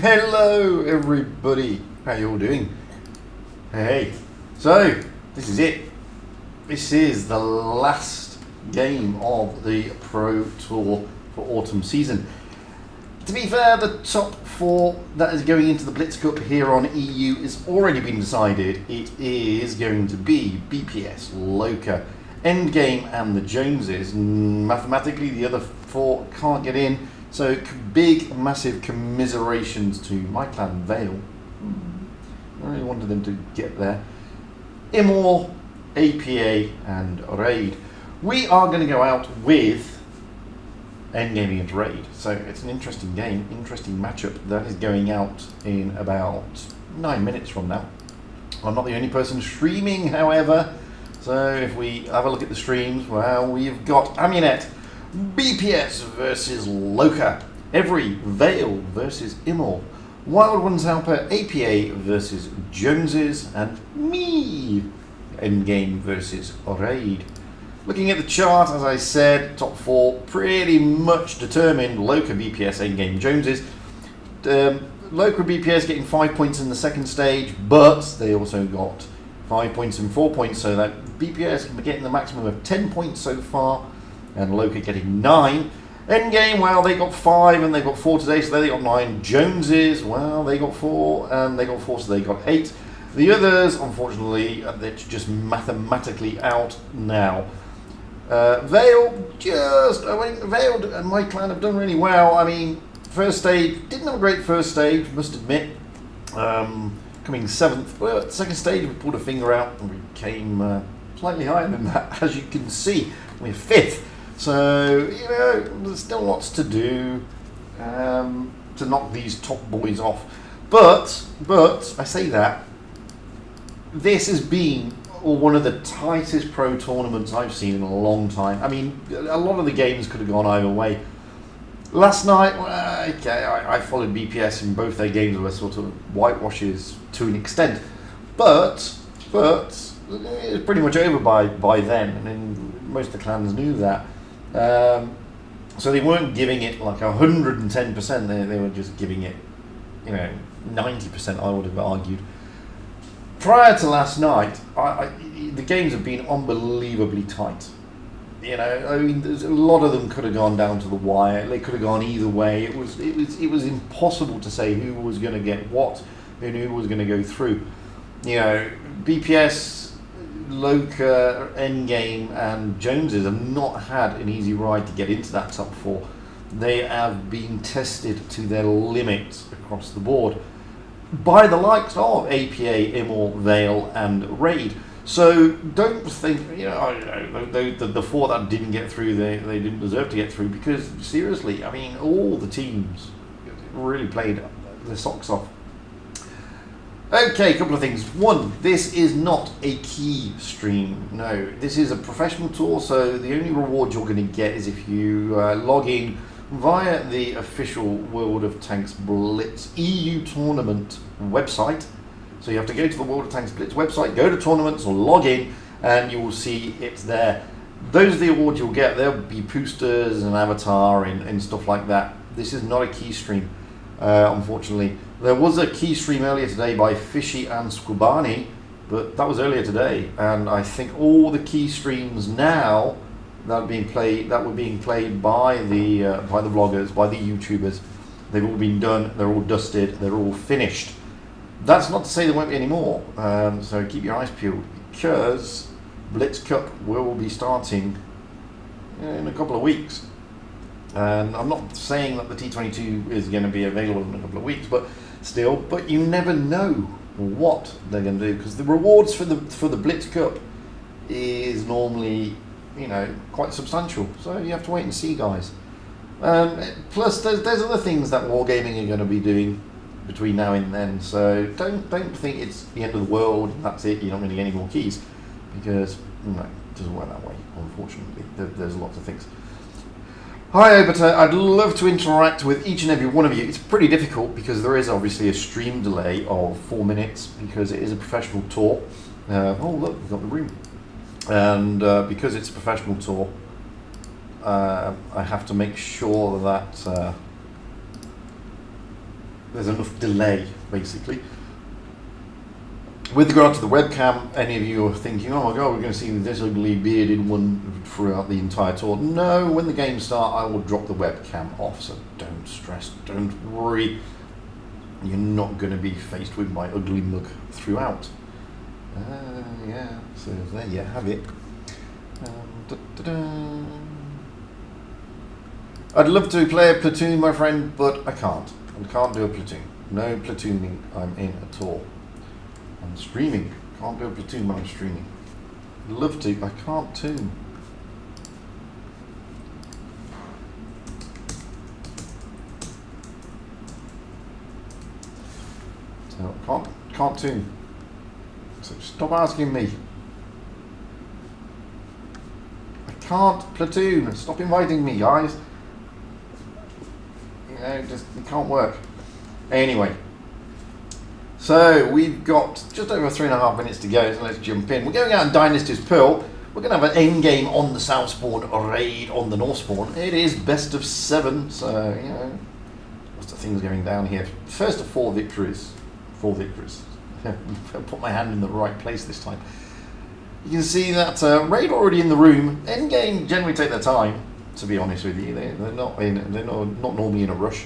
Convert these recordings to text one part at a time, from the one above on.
Hello everybody, how you all doing? Hey, so this is it. This is the last game of the Pro Tour for autumn season. To be fair, the top four that is going into the Blitz Cup here on EU is already been decided. It is going to be BPS, Loka, Endgame and the Joneses. Mathematically the other four can't get in, so big massive commiserations to my clan Vale. I really wanted them to get there. Immor, APA and Raid. We are going to go out with Endgame against Raid, so it's an interesting game, interesting matchup that is going out in about 9 minutes from now. I'm not the only person streaming, however, so if we have a look at the streams, well, we've got Amunet, BPS versus Loka, Every, Vale versus Immor, Wild Ones Helper, APA versus Joneses, and me, Endgame versus Raid. Looking at the chart, as I said, top four pretty much determined. Loka, BPS, Endgame, Joneses. Loka, BPS getting 5 points in the second stage, but they also got 5 points and 4 points, so that BPS can be getting the maximum of 10 points so far, and Loka getting 9. Endgame, well, they got 5 and they got 4 today, so they got 9. Joneses, well, they got 4 and they got 4, so they got 8. The others, unfortunately, they're just mathematically out now. Vale, Vale and my clan have done really well. I mean, first stage, didn't have a great first stage, must admit. Coming 7th, well, second stage we pulled a finger out and we came slightly higher than that, as you can see. We're 5th. So, you know, there's still lots to do to knock these top boys off. But, I say that, this has been one of the tightest pro tournaments I've seen in a long time. I mean, a lot of the games could have gone either way. Last night, okay, I followed BPS in both their games were sort of whitewashes to an extent. But it was pretty much over by then, and then most of the clans knew that. So they weren't giving it like 110%, they were just giving it, you know, 90%, I would have argued. Prior to last night, the games have been unbelievably tight. You know, I mean, a lot of them could have gone down to the wire. They could have gone either way. It was impossible to say who was going to get what and who was going to go through. You know, BPS, Loka, Endgame, and Joneses have not had an easy ride to get into that top four. They have been tested to their limits across the board by the likes of APA, Immor, Vale, and Raid. So don't think, you know, the four that didn't get through, they didn't deserve to get through, because seriously, I mean, all the teams really played their socks off. Okay, a couple of things. One, this is not a key stream. No, this is a professional tour, so the only reward you're going to get is if you log in via the official World of Tanks Blitz EU tournament website. So you have to go to the World of Tanks Blitz website, go to tournaments or log in, and you will see it's there. Those are the awards you'll get. There'll be boosters and avatar and stuff like that. This is not a key stream, unfortunately. There was a key stream earlier today by Fishy and Squabani, but that was earlier today, and I think all the key streams now that were being played by the vloggers, by the YouTubers, they've all been done, they're all dusted, they're all finished. That's not to say there won't be any more, so keep your eyes peeled, because Blitz Cup will be starting in a couple of weeks. And I'm not saying that the T22 is going to be available in a couple of weeks, but still, but you never know what they're going to do, because the rewards for the Blitz Cup is normally, you know, quite substantial. So you have to wait and see, guys. Plus, there's other things that Wargaming are going to be doing between now and then. So don't think it's the end of the world. That's it. You're not going to get any more keys, because no, it doesn't work that way. Unfortunately, there's lots of things. Hi Obiter, I'd love to interact with each and every one of you. It's pretty difficult because there is obviously a stream delay of 4 minutes because it is a professional tour. Oh look, we've got the room. And because it's a professional tour, I have to make sure that there's enough delay, basically. With regard to the webcam, any of you are thinking, oh my god, we're going to see this ugly bearded one throughout the entire tour. No, when the games start, I will drop the webcam off, so don't stress, don't worry. You're not going to be faced with my ugly mug throughout. Yeah, so there you have it. I'd love to play a platoon, my friend, but I can't. I can't do a platoon. No platooning I'm in at all. I'm streaming. Can't do a platoon when I'm streaming. I'd love to. I can't tune. So I can't tune. So stop asking me. I can't platoon. Stop inviting me, guys. You know, it can't work. Anyway. So we've got just over 3.5 minutes to go, so let's jump in. We're going out in Dynasty's Pearl. We're going to have an end game on the south spawn, a raid on the north spawn. It is best of 7, so, you know, lots of things going down here. First of 4 victories. 4 victories. I'll put my hand in the right place this time. You can see that raid already in the room. End game generally take their time, to be honest with you. They're not normally in a rush.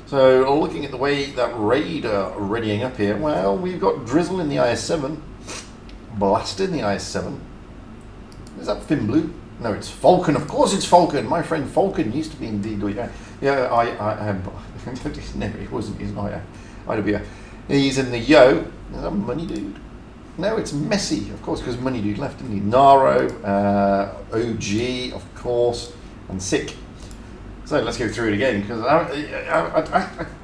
So looking at the way that raid are readying up here, well, we've got Drizzle in the IS-7, Blast in the IS-7. Is that Fin Blue? No, it's Falcon. Of course it's Falcon. My friend Falcon used to be in DW. Yeah, I no, it wasn't. He's not. IWA. He's in the Yo. Is that Money Dude? No, it's Messi, of course, because Money Dude left, didn't he? Naro, OG, of course, and Sick. So let's go through it again, because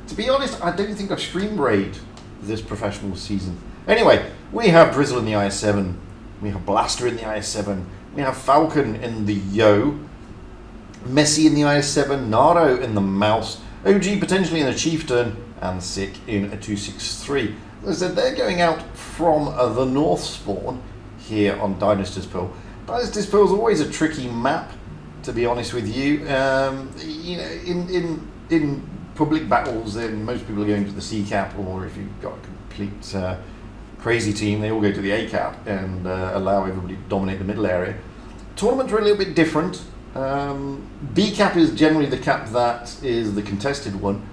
to be honest, I don't think I've streamed raid this professional season. Anyway, we have Drizzle in the IS-7, we have Blaster in the IS-7, we have Falcon in the Yo, Messi in the IS-7, Naro in the Mouse, OG potentially in the Chieftain, and Sick in a 263. As I said, they're going out from the north spawn here on Dynasty's Pearl. Dynasty's Pearl is always a tricky map, to be honest with you. You know, in public battles, then most people are going to the C cap, or if you've got a complete crazy team, they all go to the A cap and allow everybody to dominate the middle area. Tournaments are a little bit different. B cap is generally the cap that is the contested one.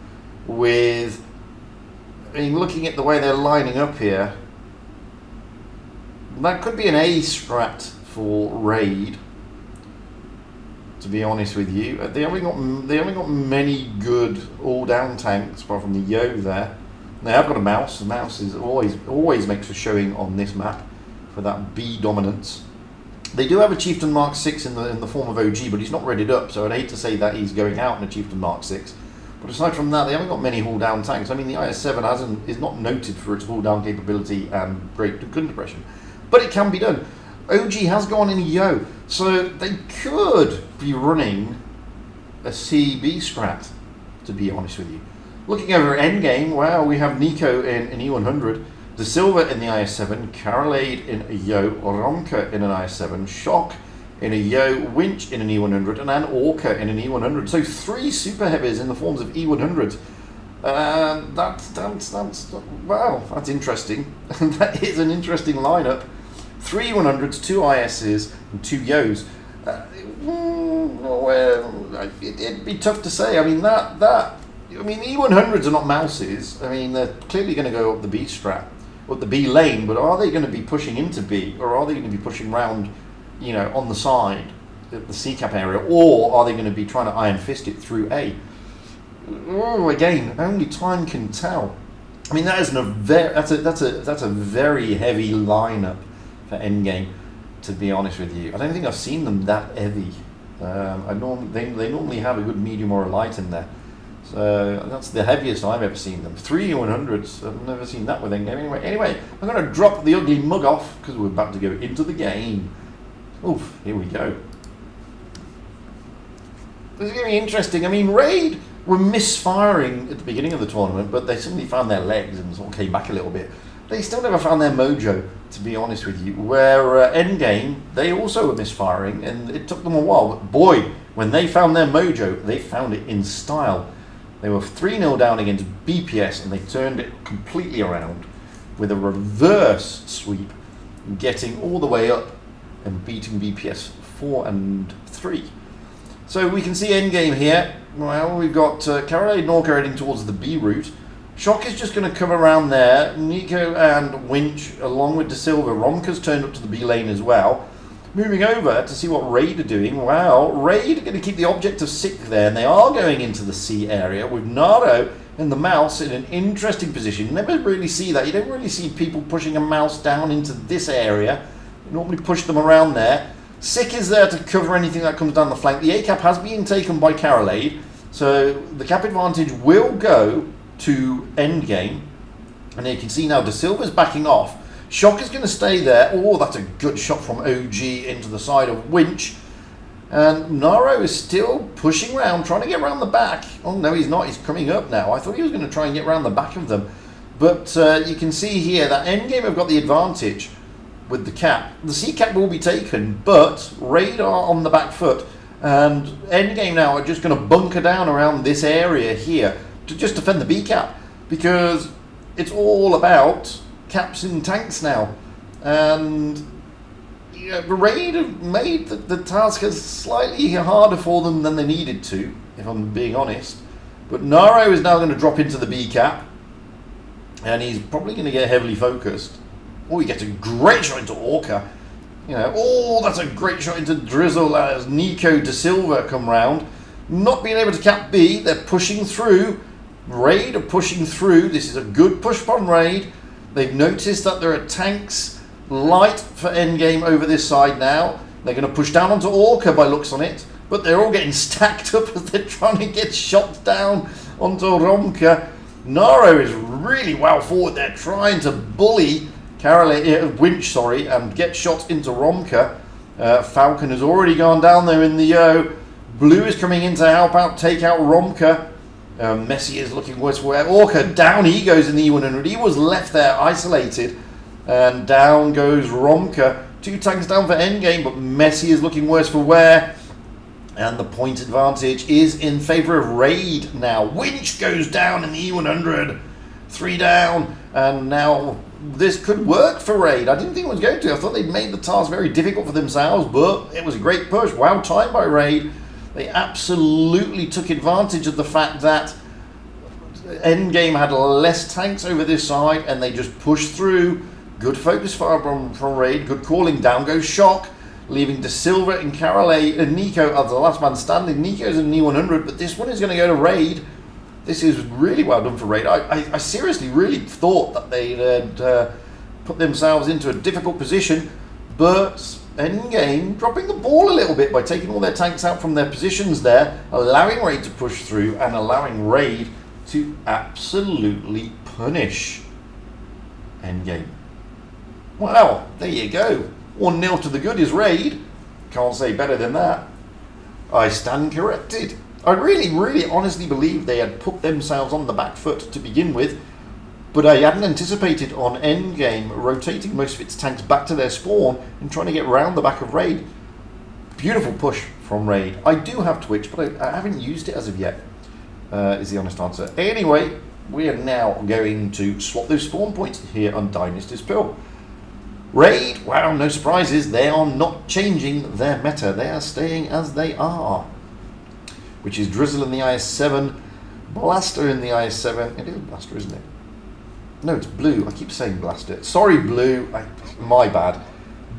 With, I mean, looking at the way they're lining up here, that could be an A strat for raid, to be honest with you. They haven't got many good all-down tanks apart from the Yo there. They have got a Mouse. The Mouse is always makes a showing on this map for that B dominance. They do have a Chieftain Mark 6 in the form of OG, but he's not readied up, so I'd hate to say that he's going out in a Chieftain Mark 6. But aside from that, they haven't got many haul-down tanks. I mean, the IS-7 is not noted for its haul-down capability and great gun depression, but it can be done. OG has gone in a Yo, so they could be running a CB strat, to be honest with you. Looking over at endgame, wow, we have Nico in an E100, De Silva in the IS-7, Carolade in a Yo, Romka in an IS-7, Shock in a Yo, Winch in an E100, and an Orca in an E100. So 3 super heavies in the forms of E100s. That's wow, that's interesting. That is an interesting lineup. 3 E100s, 2 ISs, and 2 Yos. Well, it'd be tough to say. I mean, E100s are not mouses. I mean, they're clearly going to go up the B strat, up the B lane, but are they going to be pushing into B, or are they going to be pushing round, you know, on the side, the C cap area, or are they going to be trying to iron fist it through A? Oh, again, only time can tell. I mean, that's a very heavy lineup for endgame, to be honest with you. I don't think I've seen them that heavy. They normally have a good medium or a light in there. So that's the heaviest I've ever seen them. 3 100s, I've never seen that with endgame. Anyway, I'm going to drop the ugly mug off because we're about to go into the game. Oof, here we go. This is going to be interesting. I mean, Raid were misfiring at the beginning of the tournament, but they suddenly found their legs and sort of came back a little bit. They still never found their mojo, to be honest with you. Where Endgame, they also were misfiring, and it took them a while. But boy, when they found their mojo, they found it in style. They were 3-0 down against BPS, and they turned it completely around with a reverse sweep, getting all the way up and beating BPS 4-3. So we can see endgame here. Well, we've got Caroline Norca heading towards the B route. Shock is just going to come around there. Nico and Winch, along with De Silva. Romka's turned up to the B lane as well. Moving over to see what Raid are doing. Wow, Raid are going to keep the object of Sick there, and they are going into the C area with Naro and the mouse in an interesting position. You never really see that. You don't really see people pushing a mouse down into this area. You normally push them around there. Sick is there to cover anything that comes down the flank. The A cap has been taken by Carolade, so the cap advantage will go to endgame. And you can see now De Silva's backing off. Shock is going to stay there. Oh, that's a good shot from OG into the side of Winch. And Naro is still pushing around, trying to get around the back. Oh, no, he's not. He's coming up now. I thought he was going to try and get around the back of them. But you can see here that endgame have got the advantage with the cap. The C cap will be taken, but Raid are on the back foot. And endgame now are just going to bunker down around this area here to just defend the B cap. Because it's all about caps and tanks now, and Raid have made the task as slightly harder for them than they needed to, if I'm being honest. But Naro is now going to drop into the B cap, and he's probably going to get heavily focused. Oh, he gets a great shot into Orca. Oh, that's a great shot into Drizzle as Nico De Silva come round. Not being able to cap B, they're pushing through. Raid are pushing through. This is a good push from Raid. They've noticed that there are tanks light for endgame over this side now. They're going to push down onto Orca by looks on it, but they're all getting stacked up as they're trying to get shots down onto Romka. Naro is really well forward. They're trying to bully Winch, and get shots into Romka. Falcon has already gone down there in the Yo. Blue is coming in to help out, take out Romka. Messi is looking worse for wear. Orca, down he goes in the E100. He was left there isolated. And down goes Romka. 2 tanks down for endgame, but Messi is looking worse for wear. And the point advantage is in favour of Raid now. Winch goes down in the E100. 3 down. And now this could work for Raid. I didn't think it was going to. I thought they'd made the task very difficult for themselves, but it was a great push. Wow, time by Raid. They absolutely took advantage of the fact that endgame had less tanks over this side, and they just pushed through. Good focus fire from Raid. Good calling. Down goes Shock, leaving De Silva and Carolay and Nico as the last man standing. Nico's in the 100, but this one is going to go to Raid. This is really well done for Raid. I seriously really thought that they had put themselves into a difficult position, but endgame dropping the ball a little bit by taking all their tanks out from their positions there, allowing Raid to push through and allowing Raid to absolutely punish endgame. Well, there you go. 1-0 to the good is Raid. Can't say better than that. I stand corrected. I really honestly believe they had put themselves on the back foot to begin with, but I hadn't anticipated on endgame rotating most of its tanks back to their spawn and trying to get round the back of Raid. Beautiful push from Raid. I do have Twitch, but I haven't used it as of yet, is the honest answer. Anyway, we are now going to swap those spawn points here on Dynasty's Pill. Raid, wow, no surprises. They are not changing their meta. They are staying as they are, which is Drizzle in the IS-7, Blaster in the IS-7. It is Blaster, isn't it? No, it's Blue. I keep saying Blaster. Sorry, Blue. My bad.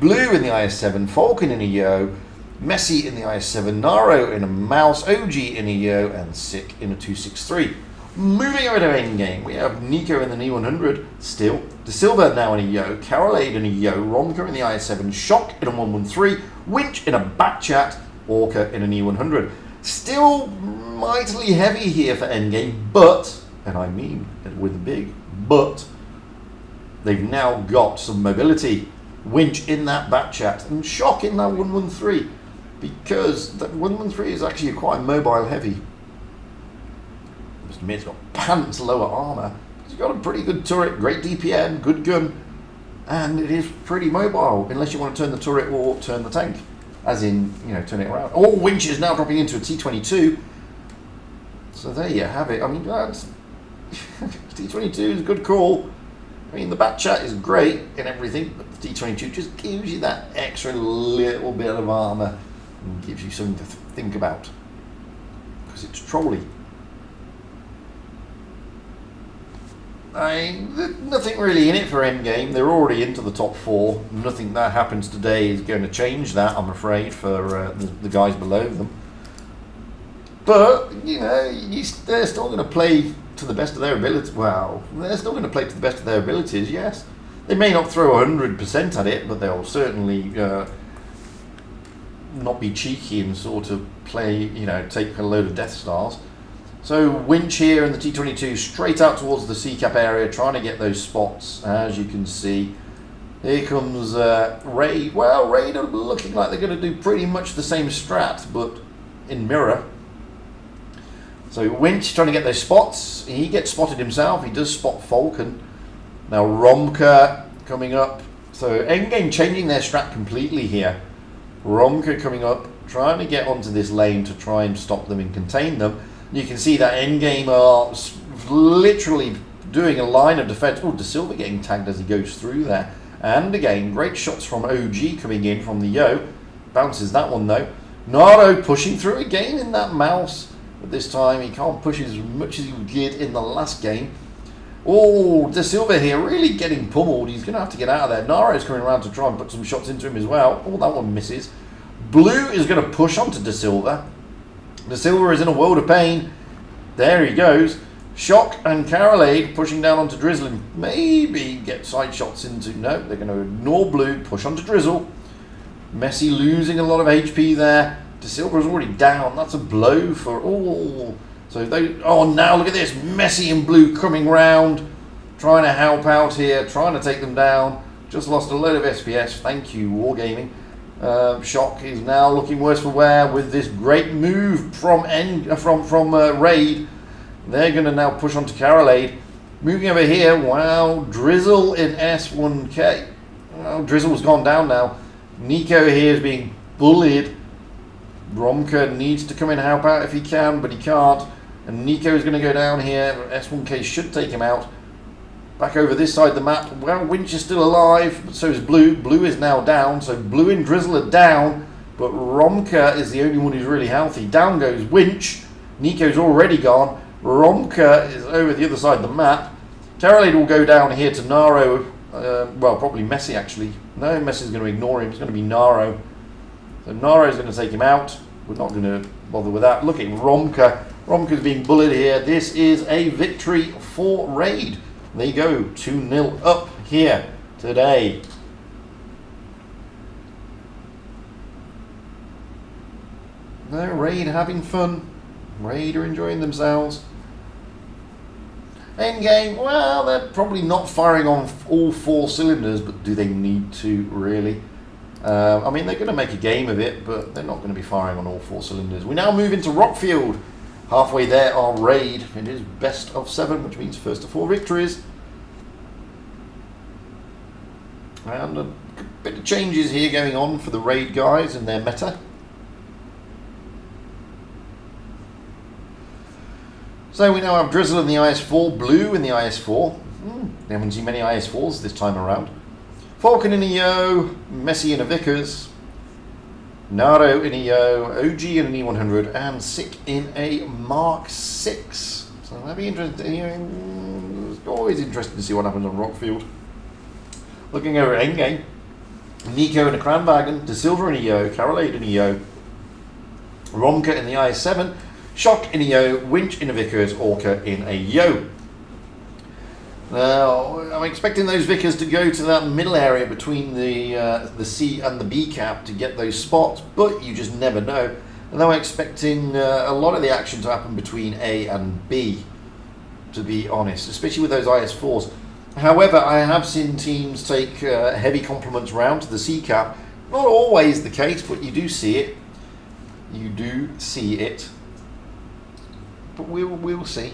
Blue in the IS-7, Falcon in a Yo, Messi in the IS-7, Naro in a Mouse, OG in a Yo, and Sick in a 263. Moving over to endgame, we have Nico in the E100 still, De Silva now in a Yo, Carolade in a Yo, Romka in the IS-7, Shock in a 113, Winch in a Backchat, Orca in an E100. Still mightily heavy here for endgame, but, and I mean with a big but, they've now got some mobility. Winch in that Backchat and Shock in that 113, because that 113 is actually quite mobile heavy. It's got pants lower armor. It's got a pretty good turret, great DPM, good gun, and it is pretty mobile unless you want to turn the turret or turn the tank, as in, turn it around. Oh, Winch is now dropping into a T22. So there you have it. I mean, that's T22 is a good call. I mean, the back chat is great and everything, but the T22 just gives you that extra little bit of armour and gives you something to think about. Because it's trolly. There's nothing really in it for endgame. They're already into the top 4. Nothing that happens today is going to change that, I'm afraid, for the guys below them. But, you know, they're still going to play to the best of their ability. Well, they're still going to play to the best of their abilities, yes. They may not throw 100% at it, but they'll certainly not be cheeky and sort of play, you know, take a load of Death Stars. So Winch here in the T22 straight out towards the C-cap area, trying to get those spots, as you can see. Here comes Raid. Well, Raid are looking like they're going to do pretty much the same strat, but in mirror. So Winch trying to get those spots. He gets spotted himself. He does spot Falcon. Now Romka coming up. So Endgame changing their strat completely here. Romka coming up, trying to get onto this lane to try and stop them and contain them. You can see that Endgame are literally doing a line of defense. Oh, De Silva getting tagged as he goes through there. And again, great shots from OG coming in from the Yo. Bounces that one though. Naro pushing through again in that mouse. But this time he can't push as much as he did in the last game. Oh, De Silva here really getting pummeled. He's going to have to get out of there. Naro's coming around to try and put some shots into him as well. Oh, that one misses. Blue is going to push onto De Silva. De Silva is in a world of pain. There he goes. Shock and Carolade pushing down onto Drizzle and maybe get side shots into... No, they're going to ignore Blue, push onto Drizzle. Messi losing a lot of HP there. De Silva is already down. That's a blow for... Oh, so they... Oh, now look at this. Messi and Blue coming round. Trying to help out here. Trying to take them down. Just lost a load of SPS. Thank you, Wargaming. Shock is now looking worse for wear with this great move from Raid. They're going to now push on to Carolade. Moving over here, wow, Drizzle in S1K. Well, Drizzle's gone down now. Nico here is being bullied. Romka needs to come in and help out if he can, but he can't. And Nico is going to go down here. S1K should take him out. Back over this side of the map. Well, Winch is still alive, but so is Blue. Blue is now down, so Blue and Drizzle are down, but Romka is the only one who's really healthy. Down goes Winch. Nico's already gone. Romka is over the other side of the map. Carolade will go down here to Naro. Well, probably Messi actually. No, Messi's going to ignore him. It's going to be Naro. So Naro's going to take him out. We're not going to bother with that. Look at Romka. Romka's being bullied here. This is a victory for Raid. There you go, 2-0 up here today. No, Raid having fun. Raid are enjoying themselves. Endgame, well, they're probably not firing on all 4 cylinders, but do they need to, really? I mean, they're going to make a game of it, but they're not going to be firing on all 4 cylinders. We now move into Rockfield. Halfway there are Raid. It is best of 7, which means first of 4 victories. And a bit of changes here going on for the Raid guys and their meta. So we now have Drizzle in the IS-4, Blue in the IS-4. They haven't seen many IS-4s this time around. Falcon in a Yo, Messi in a Vickers, Naro in a Yo, OG in an E100, and Sick in a Mark 6. So that'd be interesting. You know, it's always interesting to see what happens on Rockfield. Looking over at Endgame, Nico in a Kranwagen, De Silva in a Yo, Carolade in a Yo, Romka in the IS-7, Shock in a Yo, Winch in a Vickers, Orca in a Yo. Now, I'm expecting those Vickers to go to that middle area between the C and the B cap to get those spots, but you just never know. And then I'm expecting a lot of the action to happen between A and B, to be honest, especially with those IS-4s. However, I have seen teams take heavy complements round to the C cap. Not always the case, but you do see it. You do see it. But we'll see.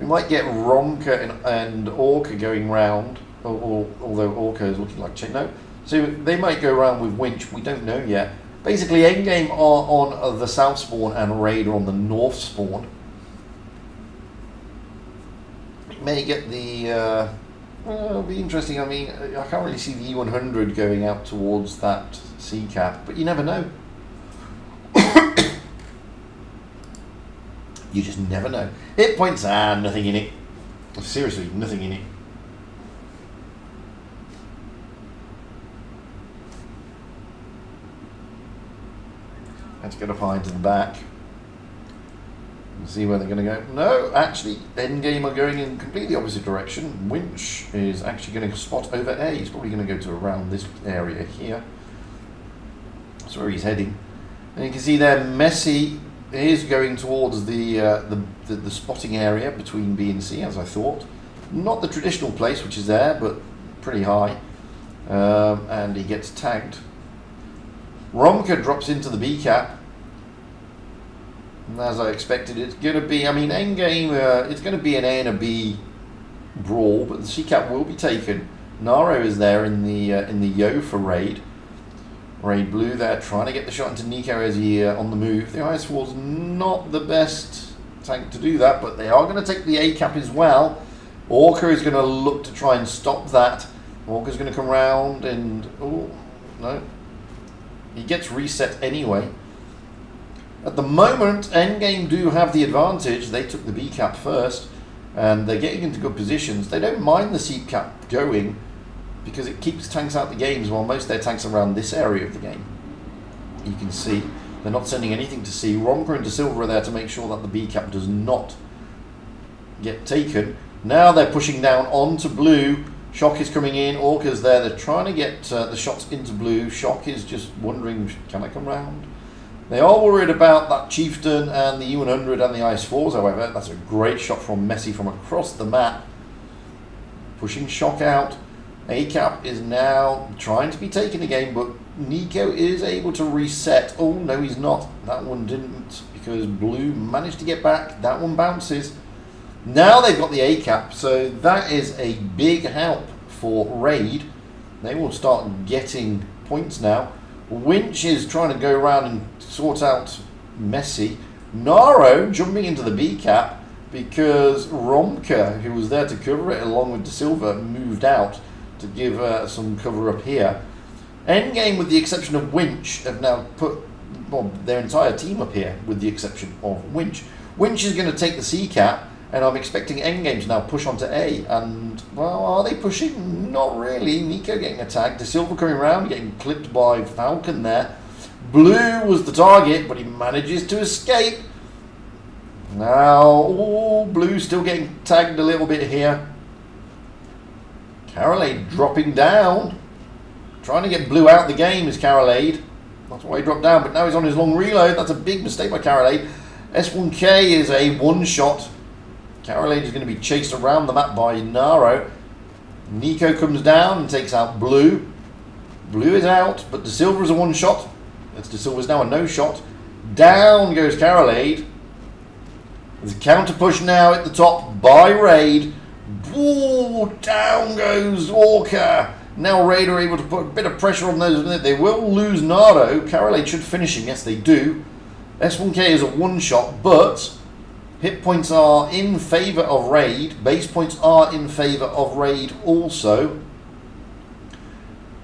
We might get Romka and Orca going round, although Orca is looking like no. So they might go around with Winch. We don't know yet. Basically, endgame are on the south spawn and raid are on the north spawn. It may get the... it'll be interesting. I mean, I can't really see the E100 going out towards that C cap, but you never know. You just never know. Hit points, nothing in it. Seriously, nothing in it. Let's get up high to the back. And see where they're going to go. No, actually, endgame are going in completely opposite direction. Winch is actually going to spot over A. He's probably going to go to around this area here. That's where he's heading. And you can see there, Messi is going towards the spotting area between B and C, as I thought. Not the traditional place, which is there, but pretty high. And he gets tagged. Romka drops into the B cap. And as I expected, it's going to be, I mean, endgame, it's going to be an A and a B brawl, but the C cap will be taken. Naro is there in the Yo for raid. Raid blue there, trying to get the shot into Nico as he on the move. The IS-4's not the best tank to do that, but they are going to take the A cap as well. Orca is going to look to try and stop that. Orca's going to come round and, oh, no. He gets reset anyway. At the moment, endgame do have the advantage. They took the B cap first, and they're getting into good positions. They don't mind the C cap going, because it keeps tanks out the games while most of their tanks are around this area of the game. You can see they're not sending anything to C. Romka and De Silva are there to make sure that the B cap does not get taken. Now they're pushing down onto blue. Shock is coming in. Orca's there. They're trying to get the shots into blue. Shock is just wondering, can I come round? They are worried about that Chieftain and the E100 and the IS-4s, however. That's a great shot from Messi from across the map. Pushing Shock out. A-cap is now trying to be taken again, but Nico is able to reset. Oh, no, he's not. That one didn't, because blue managed to get back. That one bounces. Now they've got the A-cap, so that is a big help for raid. They will start getting points now. Winch is trying to go around and sort out Messi. Naro jumping into the B cap because Romka, who was there to cover it along with De Silva, moved out to give some cover up here. Endgame, with the exception of Winch, have now put their entire team up here, with the exception of Winch. Winch is going to take the C cap, and I'm expecting Endgame to now push onto A. And, well, are they pushing? Not really. Nico getting attacked. De Silva coming around, getting clipped by Falcon there. Blue was the target, but he manages to escape. Now, oh, Blue still getting tagged a little bit here. Carolade dropping down. Trying to get Blue out the game is Carolade. That's why he dropped down, but now he's on his long reload. That's a big mistake by Carolade. S1K is a one-shot. Carolade is going to be chased around the map by Naro. Nico comes down and takes out Blue. Blue is out, but De Silva is a one-shot. That's De Silva's now a no-shot. Down goes Carolade. There's a counter push now at the top by Raid. Ooh, down goes Orca. Now Raid are able to put a bit of pressure on those. They will lose Nardo. Carolade should finish him. Yes, they do. S1K is a one-shot, but hit points are in favour of Raid. Base points are in favour of Raid also.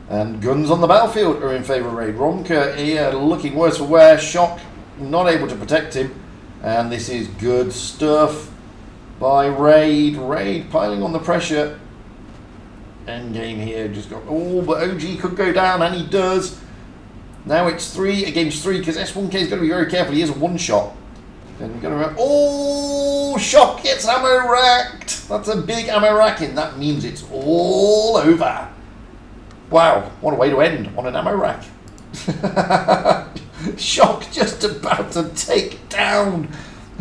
And guns on the battlefield are in favour of Raid. Romka here looking worse for wear. Shock not able to protect him. And this is good stuff by Raid. Raid piling on the pressure. Endgame here just got... Oh, but OG could go down, and he does. Now it's 3 against 3, because S1K is going to be very careful. He is a one-shot. Then we're going to... Oh, Shock gets ammo racked. That's a big ammo racking. That means it's all over. Wow, what a way to end on an ammo rack. Shock just about to take down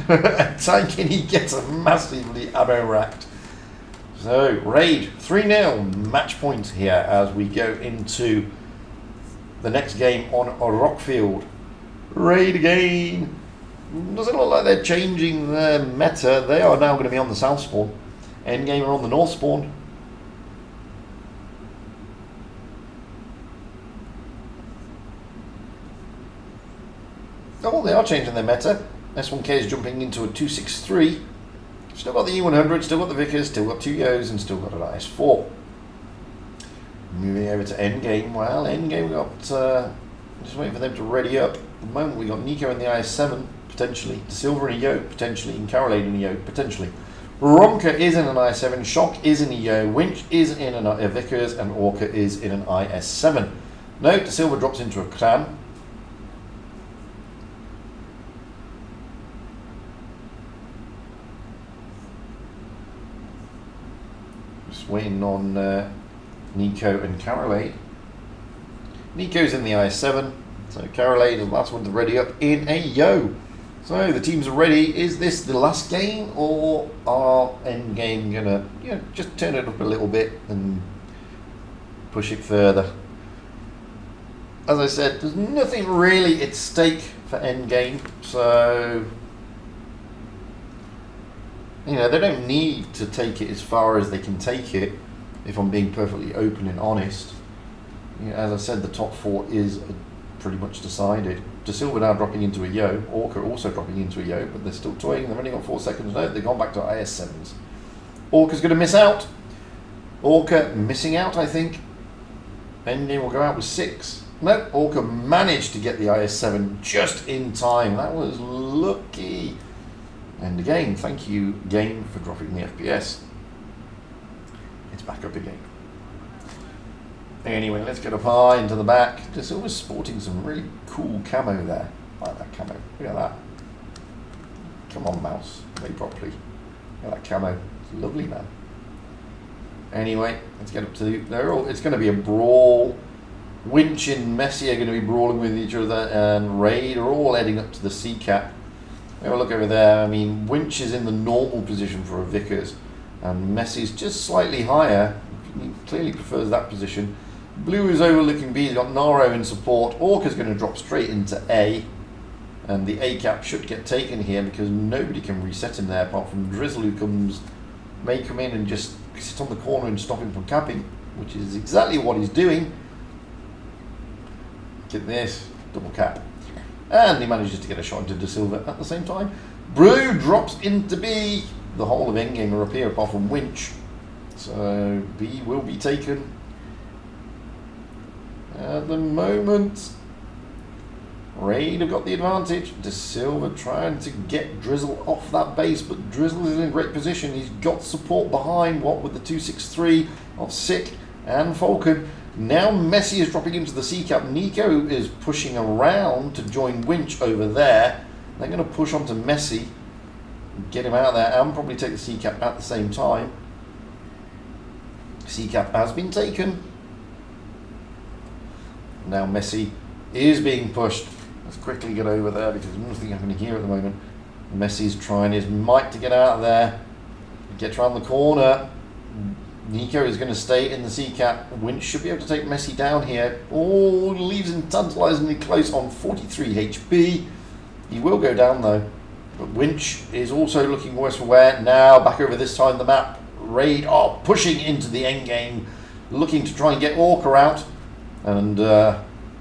a tank, and he gets a massively ammo racked. So, Raid 3-0 match point here as we go into the next game on a Rockfield. Raid again. Doesn't look like they're changing their meta. They are now going to be on the south spawn. Endgame are on the north spawn. Oh, they are changing their meta. S1K is jumping into a 263. Still got the E100, still got the Vickers, still got 2 Yos, and still got an IS4. Moving over to Endgame. Well, Endgame, we got just waiting for them to ready up. At the moment, we got Nico in the IS7, potentially. De Silva in a Yo, potentially. And Caroline in a Yo, potentially. Ronka is in an IS7. Shock is in a Yo. Winch is in a Vickers, and Orca is in an IS7. No, De Silva drops into a Clan. Just waiting on Nico and Caroline. Nico's in the IS7, so Caroline is the last one to ready up in a Yo. So the teams are ready. Is this the last game, or are Endgame gonna just turn it up a little bit and push it further? As I said, there's nothing really at stake for Endgame, so they don't need to take it as far as they can take it, if I'm being perfectly open and honest. As I said, the top 4 is pretty much decided. De Silva now dropping into a Yo. Orca also dropping into a Yo, but they're still toying. They've only got 4 seconds. No, they've gone back to IS7s. Orca's going to miss out. Orca missing out, I think. Endgame will go out with 6. No, Orca managed to get the IS7 just in time. That was lucky. And again, thank you, game, for dropping the FPS. It's back up again. Anyway, let's get up high into the back. De Silva's sporting some really cool camo there. I like that camo. Look at that. Come on, mouse. Play properly. Look at that camo. It's lovely, man. Anyway, let's get up to... it's going to be a brawl. Winch and Messi are going to be brawling with each other, and Raid are all heading up to the C-cap. Have a look over there. I mean, Winch is in the normal position for a Vickers, and Messi's just slightly higher. He clearly prefers that position. Blue is overlooking B. He's got Naro in support. Orca's going to drop straight into A, and the A cap should get taken here because nobody can reset him there apart from Drizzle, who may come in and just sit on the corner and stop him from capping, which is exactly what he's doing. Get this, double cap. And he manages to get a shot into De Silva at the same time. Blue drops into B. The whole of Endgame are up here apart from Winch. So B will be taken. At the moment, Raid have got the advantage. De Silva trying to get Drizzle off that base, but Drizzle is in a great position. He's got support behind, with the 263 of Sick and Falcon. Now Messi is dropping into the C-cap. Nico is pushing around to join Winch over there. They're going to push onto Messi, get him out there, and probably take the C-cap at the same time. C-cap has been taken. Now Messi is being pushed. Let's quickly get over there because there's nothing happening here at the moment. Messi's trying his might to get out of there. Gets around the corner. Nico is going to stay in the C-cap. Winch should be able to take Messi down here. Oh, leaves him tantalisingly close on 43 HP. He will go down though. But Winch is also looking worse for wear. Now back over this side of the map. Raid are pushing into the end game, looking to try and get Orca out. And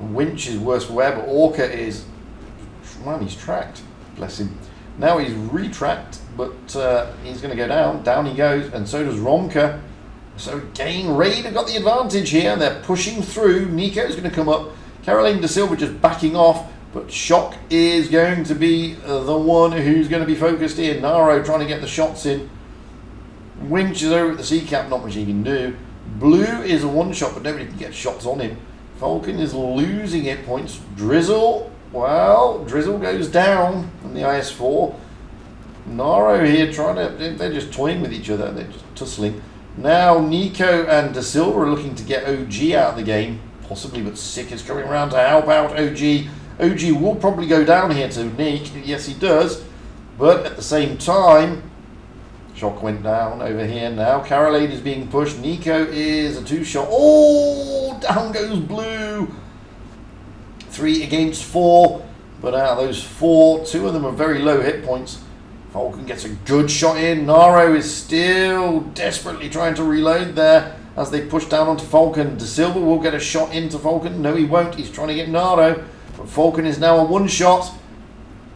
Winch is worse for wear, but Orca is... Man, he's tracked. Bless him. Now he's retracked, but he's going to go down. Down he goes, and so does Ronka. So again, Raid have got the advantage here. They're pushing through. Nico's going to come up. Caroline De Silva just backing off. But Shock is going to be the one who's going to be focused here. Naro trying to get the shots in. Winch is over at the C-cap. Not much he can do. Blue is a one-shot, but nobody can get shots on him. Falcon is losing hit points. Drizzle. Well, Drizzle goes down from the IS4. Naro here trying to... They're just toying with each other. They're just tussling. Now Nico and De Silva are looking to get OG out of the game, possibly, but Sick is coming around to help out OG. OG will probably go down here to Nick, yes he does, but at the same time, Shock went down over here. Now Caroline is being pushed. Nico is a two-shot. Oh, down goes Blue. 3 against 4, but out of those 4, 2 of them are very low hit points. Falcon gets a good shot in. Naro is still desperately trying to reload there as they push down onto Falcon. De Silva will get a shot into Falcon. No, he won't. He's trying to get Naro. But Falcon is now a one-shot.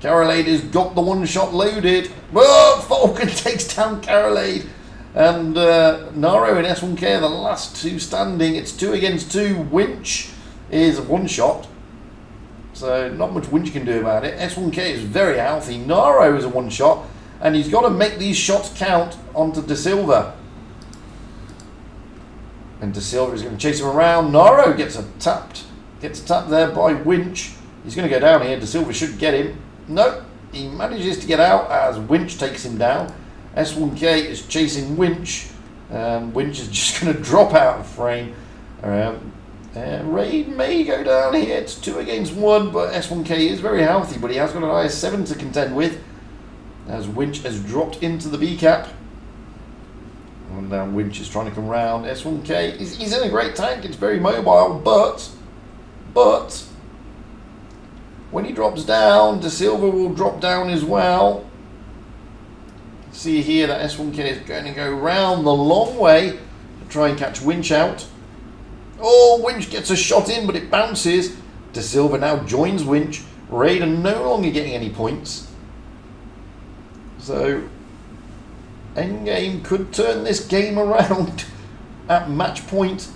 Carolade has got the one shot loaded. Whoa, Falcon takes down Carolade. And Naro and S1K are the last two standing. It's 2 against 2. Winch is one shot. So not much Winch can do about it. S1K is very healthy. Naro is a one shot. And he's got to make these shots count onto De Silva. And De Silva is going to chase him around. Naro gets tapped there by Winch. He's going to go down here. De Silva should get him. No, he manages to get out as Winch takes him down. S1K is chasing Winch. Winch is just going to drop out of frame. Raid may go down here. It's 2 against 1, but S1K is very healthy, but he has got an IS-7 to contend with as Winch has dropped into the B cap. And now Winch is trying to come round. S1K, he's in a great tank. It's very mobile, but when he drops down, De Silva will drop down as well. See here that S1K is going to go round the long way to try and catch Winch out. Oh, Winch gets a shot in, but it bounces. De Silva now joins Winch. Raid are no longer getting any points. So, Endgame could turn this game around at match point.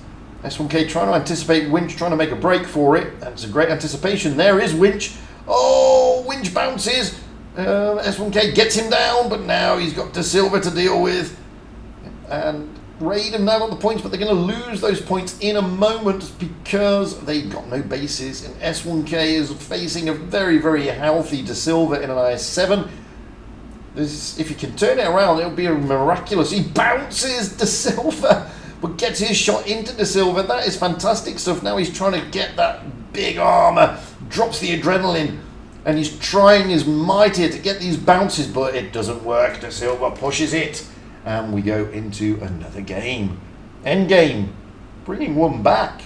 S1K trying to anticipate Winch, trying to make a break for it. That's a great anticipation. There is Winch. Oh, Winch bounces. S1K gets him down, but now he's got De Silva to deal with. And Raid have now got the points, but they're going to lose those points in a moment because they got no bases. And S1K is facing a very, very healthy De Silva in an IS-7. If he can turn it around, it'll be a miraculous. He bounces De Silva, but gets his shot into De Silva. That is fantastic stuff. Now he's trying to get that big armor, drops the adrenaline, and he's trying his mightier to get these bounces, but it doesn't work. De Silva pushes it, and we go into another game. Endgame, bringing one back.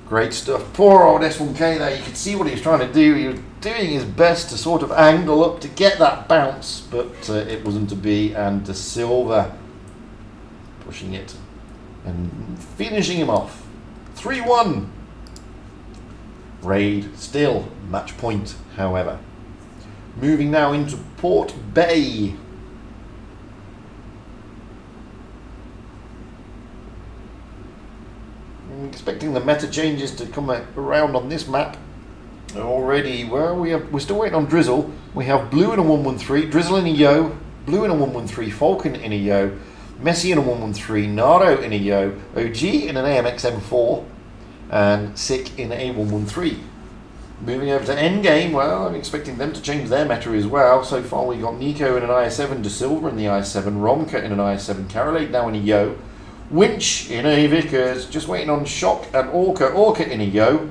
Great stuff. Poor old S1K there. You could see what he was trying to do. He was doing his best to sort of angle up to get that bounce, but it wasn't to be. And De Silva pushing it and finishing him off. 3-1. Raid still match point, however. Moving now into Port Bay. I'm expecting the meta changes to come around on this map already. Well, we're still waiting on Drizzle. We have Blue in a 113, Drizzle in a Yo, Blue in a 113, Falcon in a Yo, Messi in a 113, Nardo in a Yo, OG in an AMX M4, and Sick in a 113. Moving over to Endgame, well, I'm expecting them to change their meta as well. So far we got Nico in an IS-7, De Silva in the IS-7, Romka in an IS-7, Carolade now in a Yo, Winch in a Vickers, just waiting on Shock and Orca. Orca in a Yo.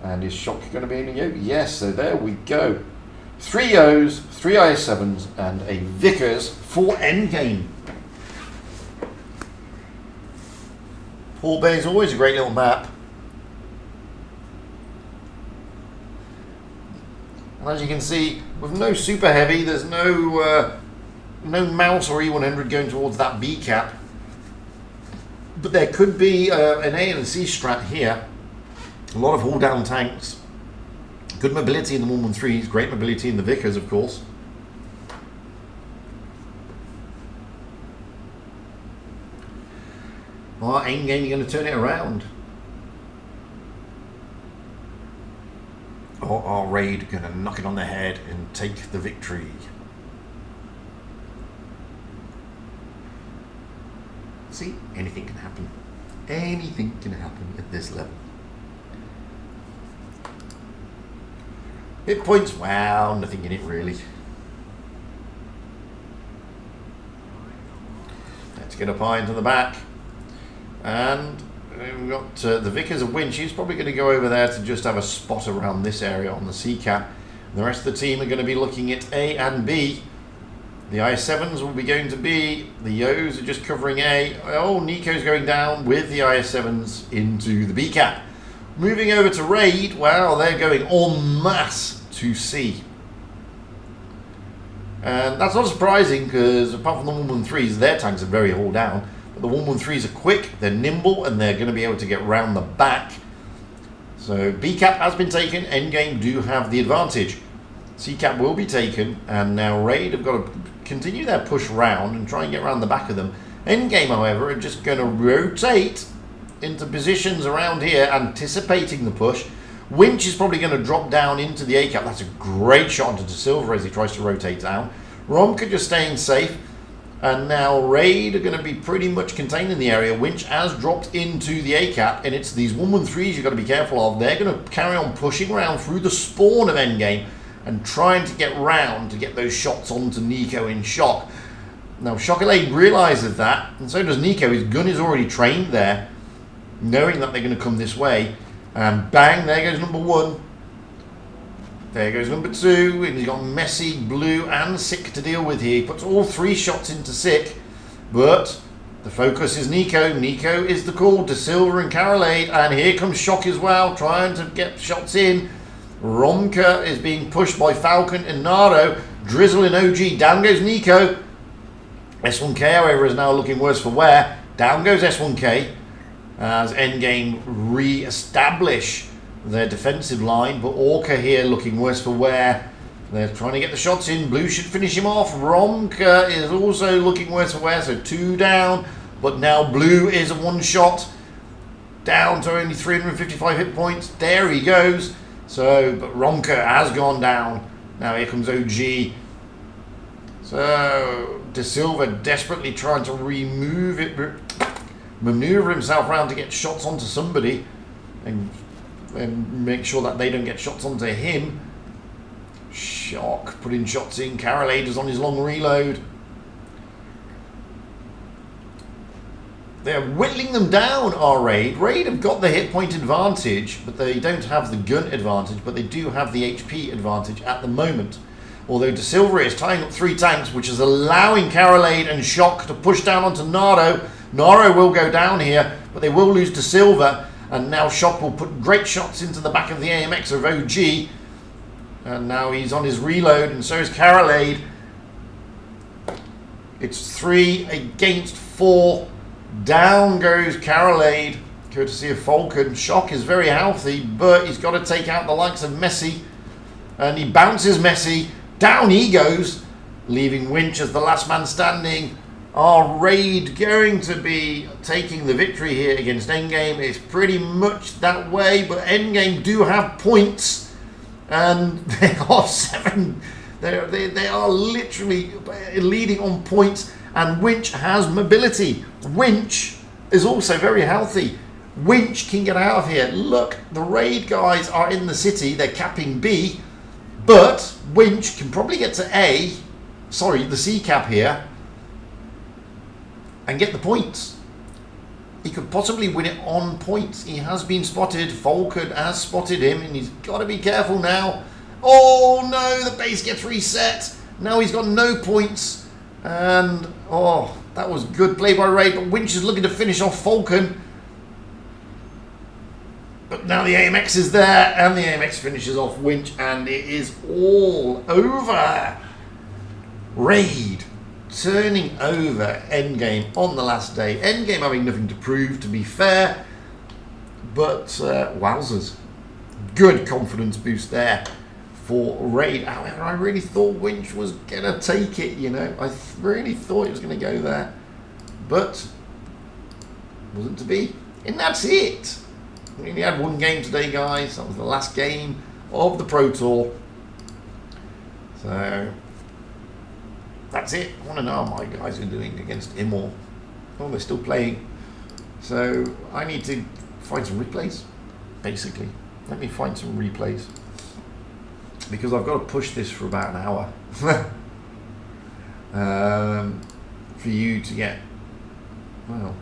And is Shock going to be in a Yo? Yes, so there we go. 3 Yos, 3 IS-7s, and a Vickers for Endgame. Port Bay is always a great little map. And as you can see, with no super heavy, there's no mouse or E100 going towards that B cap. But there could be an A and a C strat here. A lot of haul down tanks. Good mobility in the 113s, great mobility in the Vickers, of course. Well, Endgame, you're going to turn it around. Or are Raid going to knock it on the head and take the victory? See, anything can happen. Anything can happen at this level. Hit points, wow, nothing in it really. Let's get up high into the back. And we've got the Vickers of Winch. He's probably going to go over there to just have a spot around this area on the C cap. The rest of the team are going to be looking at A and B. The IS-7s will be going to B. The Yos are just covering A. Oh, Nico's going down with the IS-7s into the B cap. Moving over to Raid, well, they're going en masse to C. And that's not surprising because apart from the 113s, their tanks are very haul down. But the 113s are quick, they're nimble, and they're going to be able to get round the back. So B cap has been taken. Endgame do have the advantage. C cap will be taken, and now Raid have got to continue their push round and try and get around the back of them. Endgame, however, are just going to rotate into positions around here, anticipating the push. Winch is probably going to drop down into the A cap. That's a great shot onto De Silva as he tries to rotate down. Romka just staying safe. And now Raid are going to be pretty much contained in the area. Winch has dropped into the A cap, and it's these 1-1-3s you've got to be careful of. They're going to carry on pushing around through the spawn of Endgame and trying to get round to get those shots onto Nico in Shock. Now Chocolat realises that, and so does Nico. His gun is already trained there, knowing that they're going to come this way. And bang, there goes number 1. There goes number 2, and he's got Messy, Blue, and Sick to deal with here. He puts all 3 shots into Sick, but the focus is Nico. Nico is the call to Silver and Carolade, and here comes Shock as well, trying to get shots in. Romka is being pushed by Falcon and Nardo. Drizzle and OG. Down goes Nico. S1K, however, is now looking worse for wear. Down goes S1K as Endgame re-establish their defensive line, but Orca here looking worse for wear. They're trying to get the shots in. Blue should finish him off. Romka is also looking worse for wear, so 2 down, but now Blue is a 1 shot down to only 355 hit points. There he goes. So, but Romka has gone down. Now here comes OG. So De Silva desperately trying to maneuver himself around to get shots onto somebody and make sure that they don't get shots onto him. Shock putting shots in. Carolade is on his long reload. They're whittling them down, Raid. Raid have got the hit point advantage, but they don't have the gun advantage, but they do have the HP advantage at the moment. Although De Silva is tying up 3 tanks, which is allowing Carolade and Shock to push down onto Nardo. Nardo will go down here, but they will lose De Silva. And now Shock will put great shots into the back of the AMX of OG. And now he's on his reload, and so is Carolade. It's 3 against 4. Down goes Carolade, courtesy of Falcon. Shock is very healthy, but he's got to take out the likes of Messi. And he bounces Messi. Down he goes, leaving Winch as the last man standing. Our Raid going to be taking the victory here against Endgame. It's pretty much that way, but Endgame do have points, and they are 7. They are literally leading on points, and Winch has mobility. Winch is also very healthy. Winch can get out of here. Look, the Raid guys are in the city. They're capping B, but Winch can probably get to A, sorry, the C cap here, and get the points. He could possibly win it on points. He has been spotted. Falcon has spotted him, and he's got to be careful now. Oh no, the base gets reset. Now he's got no points. And, oh, that was good play by Raid, but Winch is looking to finish off Falcon. But now the AMX is there, and the AMX finishes off Winch, and it is all over. Raid turning over Endgame on the last day. Endgame having nothing to prove, to be fair, but wowzers. Good confidence boost there for Raid. However, I really thought Winch was going to take it, you know. I really thought he was going to go there, but wasn't to be. And that's it. We only had 1 game today, guys. That was the last game of the Pro Tour. So that's it. I want to know how my guys are doing against Immor. Oh, they're still playing. So I need to find some replays, basically. Let me find some replays, because I've got to push this for about an hour for you to get, well,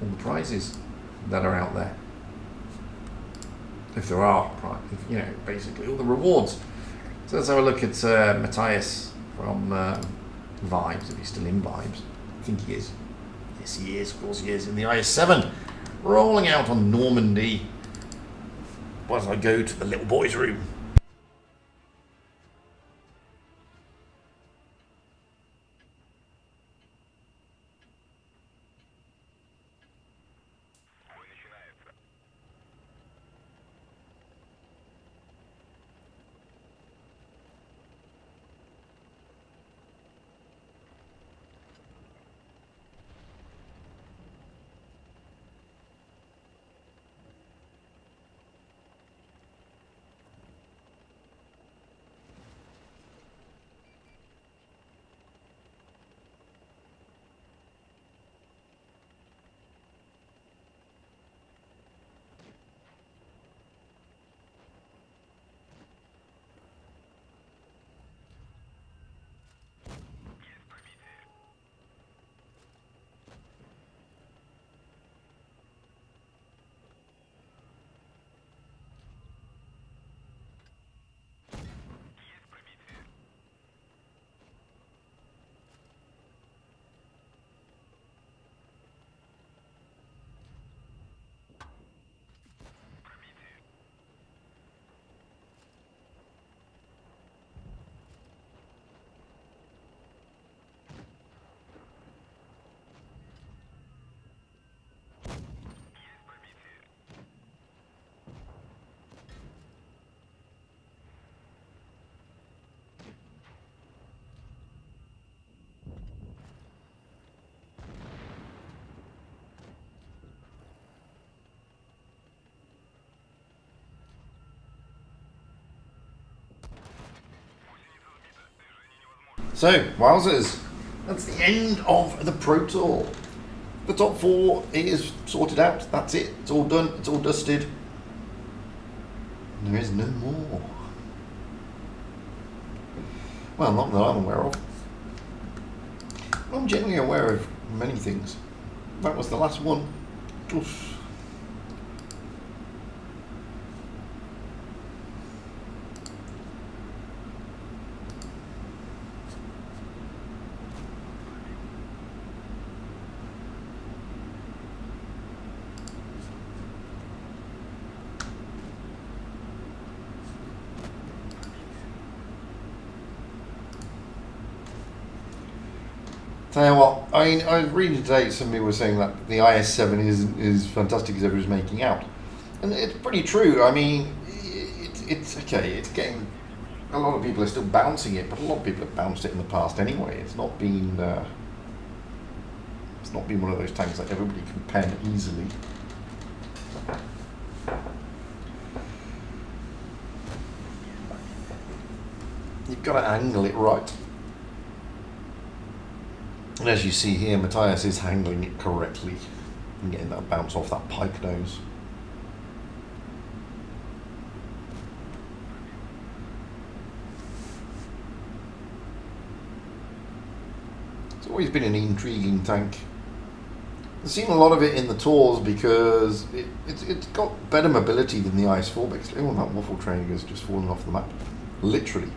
all the prizes that are out there. If there are, if, you know, basically all the rewards. So let's have a look at Matthias from Vibes, if he's still in Vibes. I think he is. Yes, he is. Of course he is. In the IS-7. Rolling out on Normandy. As I go to the little boy's room. So, wowzers, that's the end of the Pro Tour. The top 4 is sorted out. That's it. It's all done. It's all dusted. There is no more. Well, not that I'm aware of. I'm generally aware of many things. That was the last one. Oof. Tell you what, I was reading today, somebody was saying that the IS7 is fantastic as everyone's making out. And it's pretty true. I mean, it's okay, it's getting, a lot of people are still bouncing it, but a lot of people have bounced it in the past anyway. It's not been one of those tanks that everybody can pen easily. You've got to angle it right. And as you see here, Matthias is handling it correctly and getting that bounce off that pike nose. It's always been an intriguing tank. I've seen a lot of it in the tours because it's got better mobility than the IS-4, but oh, that waffle train is just falling off the map. Literally.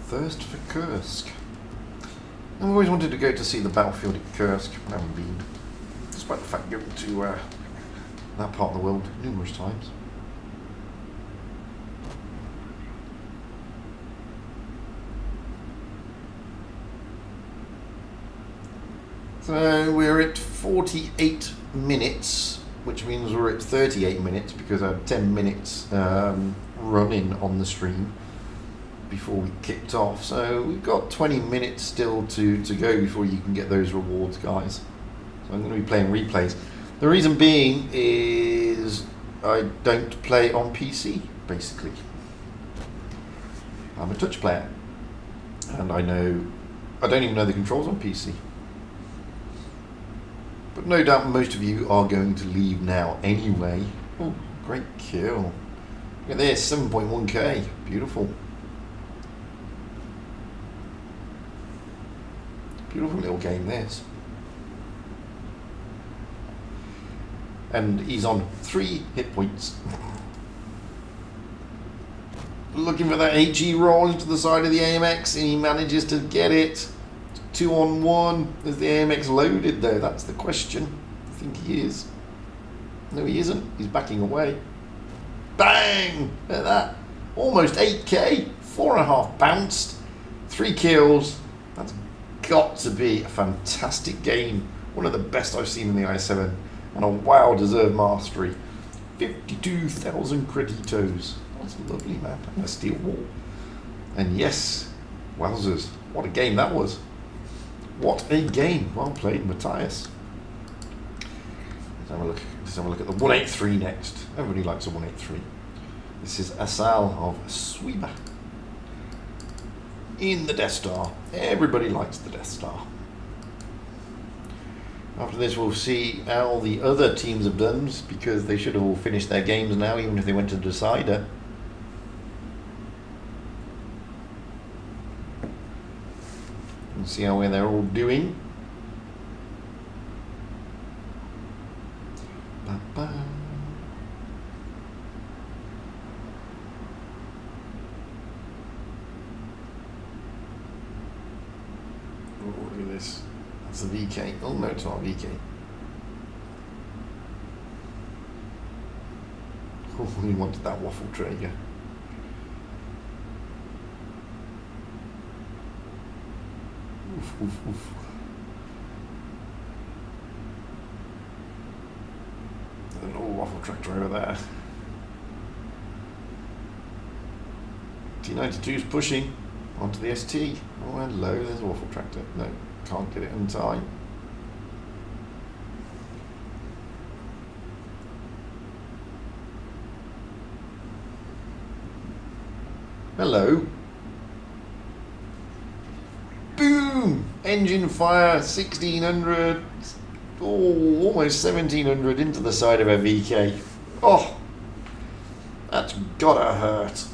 Thirst for Kursk. I've always wanted to go to see the battlefield at Kursk, but I haven't been, despite the fact going to that part of the world numerous times. So we're at 48 minutes, which means we're at 38 minutes because I had 10 minutes running on the stream before we kicked off. So we've got 20 minutes still to go before you can get those rewards, guys. So I'm going to be playing replays. The reason being is I don't play on PC, basically. I'm a touch player. And I don't even know the controls on PC. But no doubt most of you are going to leave now anyway. Oh, great kill. Look at this, 7.1k. Beautiful. Beautiful little game, this. And he's on 3 hit points. Looking for that HE roll into the side of the AMX, and he manages to get it. 2-on-1. Is the AMX loaded though? That's the question. I think he is. No, he isn't. He's backing away. Bang! Look at that. Almost 8k. 4.5 bounced. 3 kills. That's got to be a fantastic game. One of the best I've seen in the i7. And a well-deserved mastery. 52,000 creditos. That's lovely, man. And a steel wall. And yes, wowzers. What a game that was. What a game. Well played, Matthias. Let's have a look at the 183 next. Everybody likes a 183. This is Asal of Swiba. In the Death Star. Everybody likes the Death Star. After this we'll see how the other teams have done, because they should have all finished their games now, even if they went to Decider. And see how well they're all doing. Ba-ba. Oh, look at this. That's the VK. Oh no, it's not VK. Oh, we wanted that waffle Traeger. Oof, oof, oof. There's an old waffle tractor over there. T92's pushing onto the ST. Oh, hello, there's a waffle tractor. No, can't get it in time. Hello. Boom! Engine fire, 1600. Oh, almost 1700 into the side of a VK. Oh, that's gotta hurt.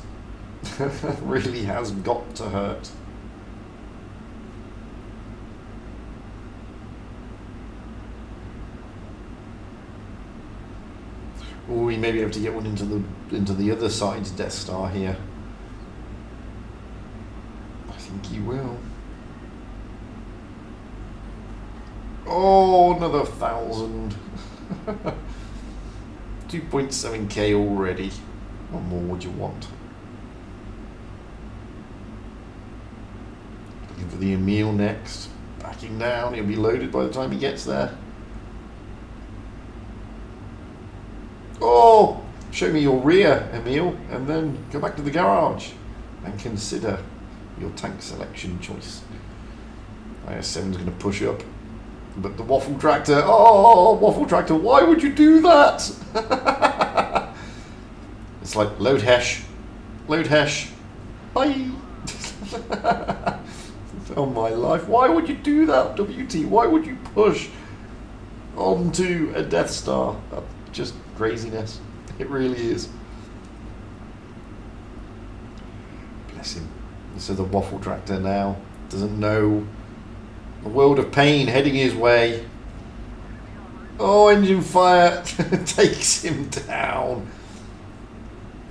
Really has got to hurt. Oh, we may be able to get one into the other side's Death Star here. I think he will. Oh, another 1,000. 2.7k already. What more would you want? Looking for the Emil next. Backing down. He'll be loaded by the time he gets there. Oh, show me your rear, Emil, and then go back to the garage and consider your tank selection choice. IS-7's going to push up, but the waffle tractor, oh, waffle tractor, why would you do that? It's like load hash, bye. Oh my life, why would you do that, WT? Why would you push onto a Death Star? That's just craziness. It really is. Bless him. So the waffle tractor now doesn't know a world of pain heading his way. Oh, engine fire takes him down.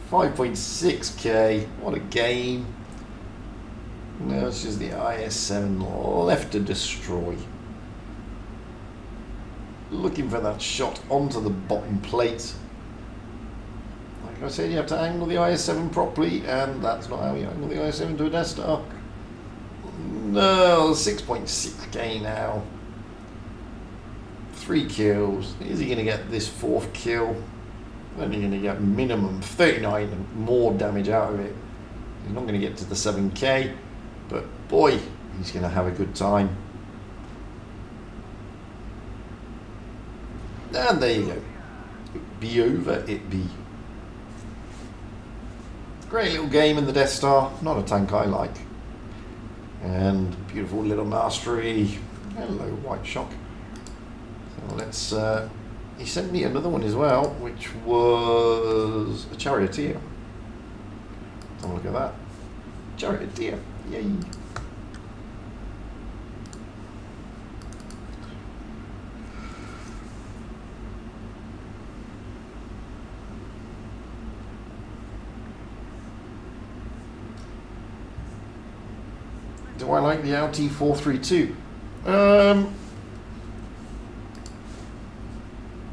5.6k. What a game. Now it's just the IS-7 left to destroy. Looking for that shot onto the bottom plate. Like I said, you have to angle the IS-7 properly, and that's not how you angle the IS-7 to a Death Star. No, 6.6k now. 3 kills. Is he going to get this 4th kill? Then you're going to get minimum 39 and more damage out of it. He's not going to get to the 7k, but boy, he's going to have a good time. And there you go. It be over, it be. Great little game in the Death Star. Not a tank I like. And beautiful little mastery. Hello, White Shock. So let's... he sent me another one as well, which was a Charioteer. Have a look at that. Charioteer. Yay. Do I like the LT432?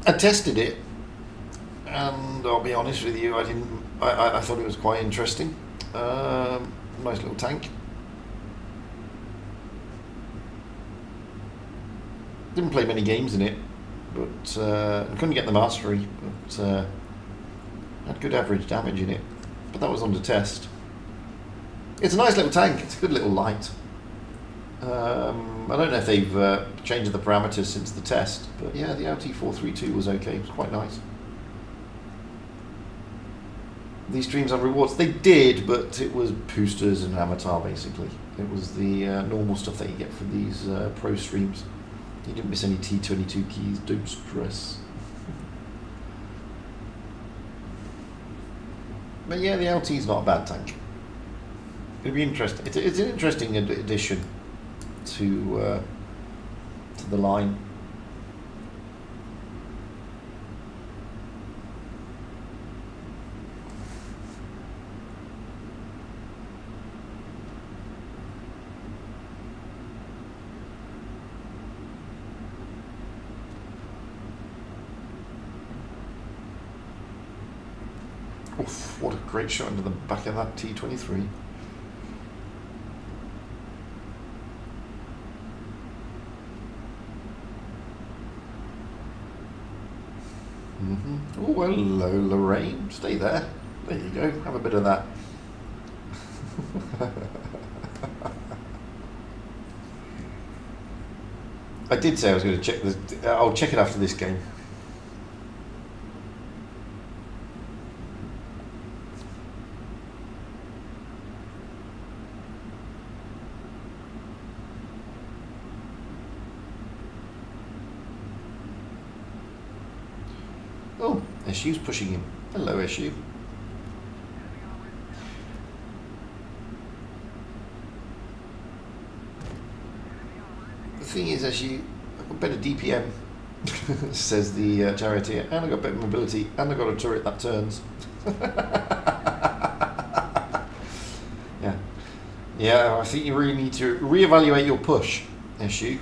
I tested it, and I'll be honest with you, I thought it was quite interesting. Nice little tank. Didn't play many games in it, but I couldn't get the mastery, but had good average damage in it. But that was on the test. It's a nice little tank. It's a good little light. I don't know if they've changed the parameters since the test, but yeah, the LT432 was okay. It was quite nice. These streams have rewards. They did, but it was boosters and avatar basically. It was the normal stuff that you get for these pro streams. You didn't miss any T22 keys. Don't stress. But yeah, the LT is not a bad tank. It'll be interesting. It's an interesting addition to the line. Oof, what a great shot into the back of that T23. Oh, hello, Lorraine. Stay there. There you go. Have a bit of that. I did say I was going to check this. I'll check it after this game. SU's pushing him. Hello, SU. The thing is, SU, I've got better DPM, says the charioteer, and I've got better mobility, and I've got a turret that turns. Yeah, I think you really need to reevaluate your push, SU.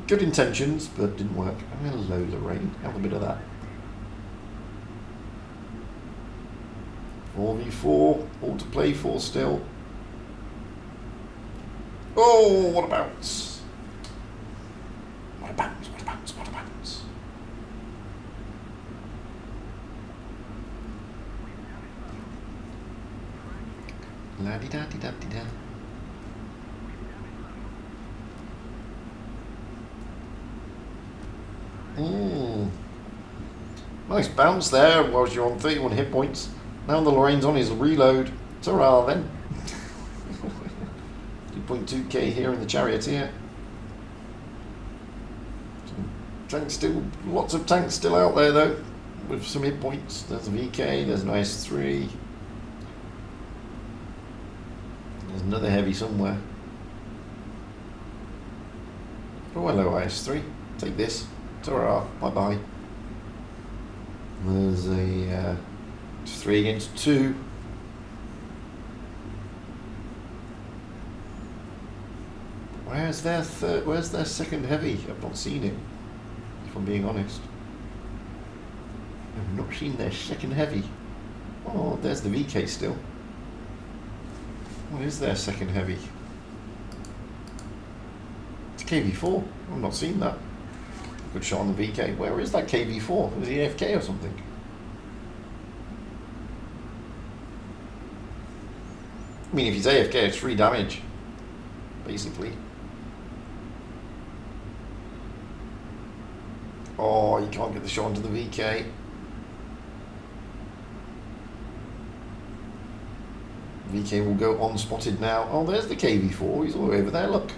Good intentions, but didn't work. Hello, Lorraine. Have a bit of that. 4v4, all to play for still. Oh, what a bounce. What a bounce, what a bounce, what a bounce. La-di-da-di-da-di-da. Nice bounce there whilst you're on 31 hit points. Now the Lorraine's on his reload. Ta-ra then. 2.2k here in the charioteer. Tanks still, lots of tanks still out there though, with some hit points. There's a VK, there's an IS-3. There's another heavy somewhere. Oh, hello IS-3. Take this. Ta-ra. Bye-bye. There's a 3 against 2. Where's their second heavy? I've not seen it, if I'm being honest. I've not seen their second heavy. Oh, there's the VK still. What is their second heavy? It's KV4. I've not seen that. Good shot on the VK. Where is that KV4? Was he AFK or something? I mean, if he's AFK, it's 3 damage, basically. Oh, you can't get the shot onto the VK. VK will go unspotted now. Oh, there's the KV4. He's all the way over there, look.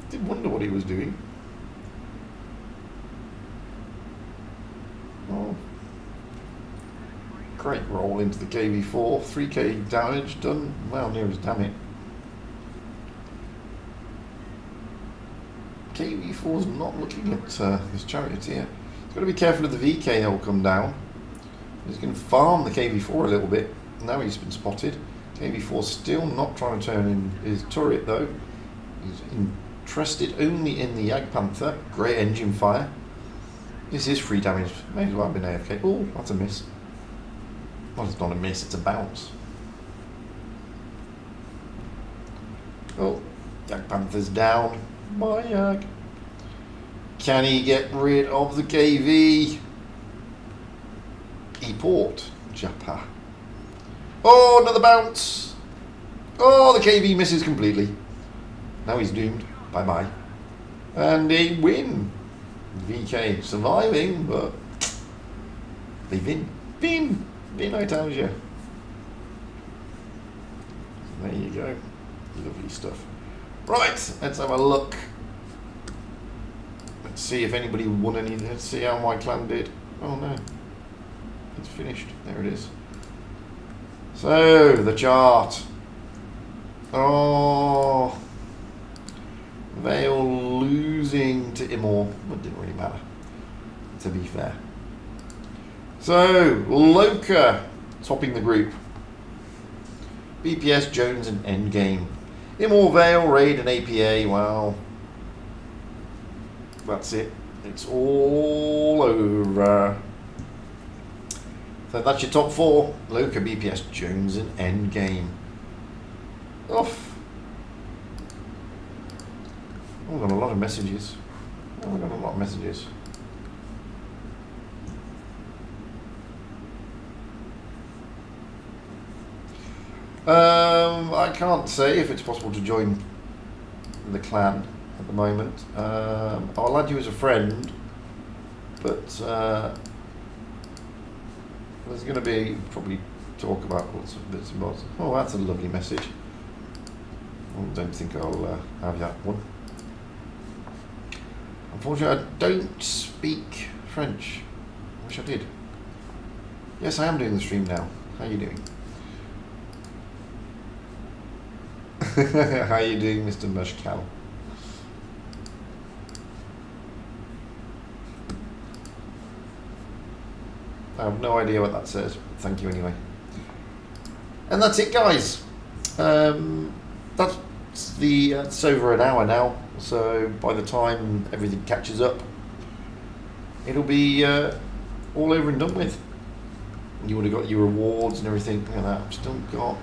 Did wonder what he was doing. Oh. Great roll into the KV4. 3k damage done. Well, near as damn it. KV4's not looking at this charioteer. He's got to be careful of the VK that will come down. He's going to farm the KV4 a little bit. Now he's been spotted. KV4's still not trying to turn in his turret though. He's interested only in the Jagdpanther. Great engine fire. This is 3 damage. May as well have been AFK. Oh, that's a miss. Well, it's not a miss, it's a bounce. Oh, Jagdpanther's down. Bye, Jag. Can he get rid of the KV? E-port. Japa. Oh, another bounce. Oh, the KV misses completely. Now he's doomed. Bye-bye. And they win. VK surviving, but they win. Win, I tell you. There you go. Lovely stuff. Right, let's have a look. Let's see if anybody won anything. Let's see how my clan did. Oh no. It's finished. There it is. So, the chart. Oh. Vale losing to Imor. It didn't really matter, to be fair. So, Loka topping the group. BPS, Jones, and Endgame. Imor, Vale, Raid, and APA. Well, that's it. It's all over. So that's your top 4. Loka, BPS, Jones, and Endgame. Off. Oh, we've got a lot of messages. Oh, we've got a lot of messages. I can't say if it's possible to join the clan at the moment. I'll add you as a friend, but there's going to be probably talk about lots of bits and bobs. Oh, that's a lovely message. I don't think I'll have that one. Unfortunately, I don't speak French. Wish I did. Yes, I am doing the stream now. How are you doing? How are you doing, Mr. Mushcal? I have no idea what that says. Thank you anyway. And that's it, guys. It's over an hour now. So by the time everything catches up, it'll be all over and done with. You would have got your rewards and everything like that. I've still got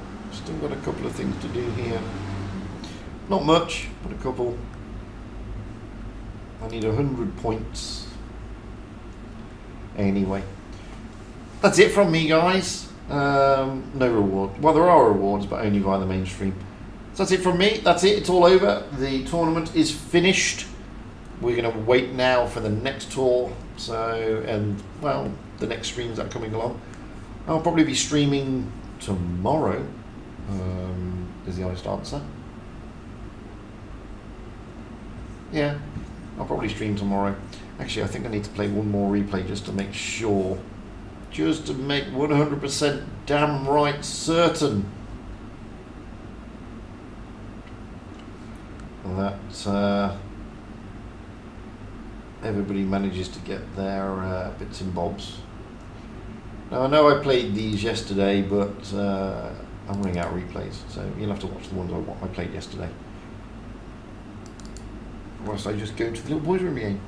a couple of things to do here. Not much, but a couple. I need 100 points. Anyway, that's it from me, guys. No reward. Well, there are rewards, but only via the mainstream. So that's it from me. That's it. It's all over. The tournament is finished. We're going to wait now for the next tour. So, and well, the next streams that are coming along. I'll probably be streaming tomorrow. Is the honest answer. Yeah, I'll probably stream tomorrow. Actually, I think I need to play one more replay just to make sure. Just to make 100% damn right certain that everybody manages to get their bits and bobs. Now, I know I played these yesterday, but I'm running out of replays, so you'll have to watch the ones I played yesterday. Whilst I just go to the little boys' room again.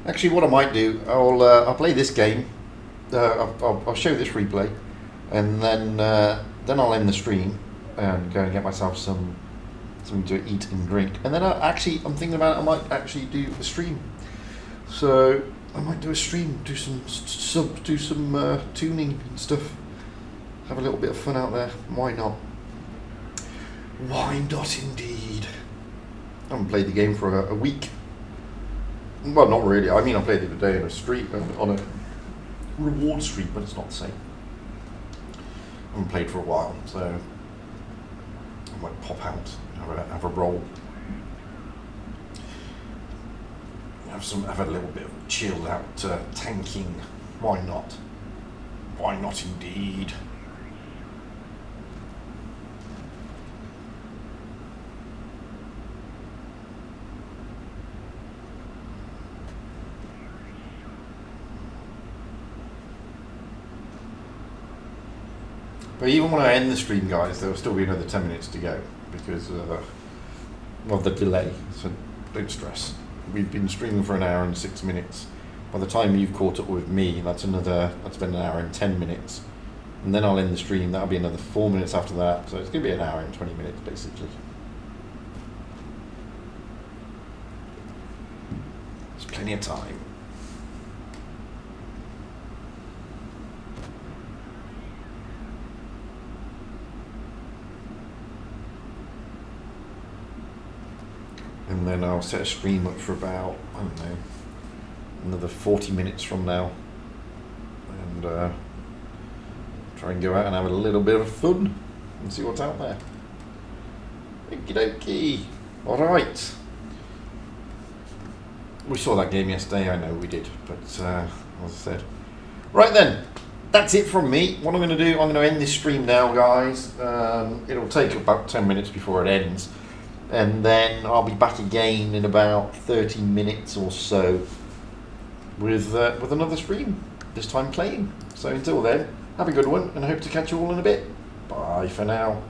Actually, what I might do, I'll play this game. I'll show this replay, and then I'll end the stream and go and get myself something to eat and drink. And then I'm thinking about it, I might actually do a stream. So I might do a stream, do some tuning and stuff. Have a little bit of fun out there. Why not? Why not, indeed? I haven't played the game for a week. Well, not really. I mean, I played the other day on a streak, on a reward streak, but it's not the same. I haven't played for a while, so I might pop out, have a roll, have a little bit of chilled out tanking. Why not? Why not, indeed? But even when I end the stream, guys, there will still be another 10 minutes to go because of the delay. So don't stress. We've been streaming for an hour and 6 minutes. by the time you've caught up with me, that's been an hour and 10 minutes. And then I'll end the stream, that'll be another 4 minutes after that. So it's going to be an hour and 20 minutes basically. There's plenty of time. And then I'll set a stream up for about, I don't know, another 40 minutes from now. And try and go out and have a little bit of fun and see what's out there. Okie dokie. Alright. We saw that game yesterday, I know we did, but as I said. Right then, that's it from me. What I'm going to do, I'm going to end this stream now, guys. It'll take about 10 minutes before it ends. And then I'll be back again in about 30 minutes or so with another stream, this time playing. So until then, have a good one and I hope to catch you all in a bit. Bye for now.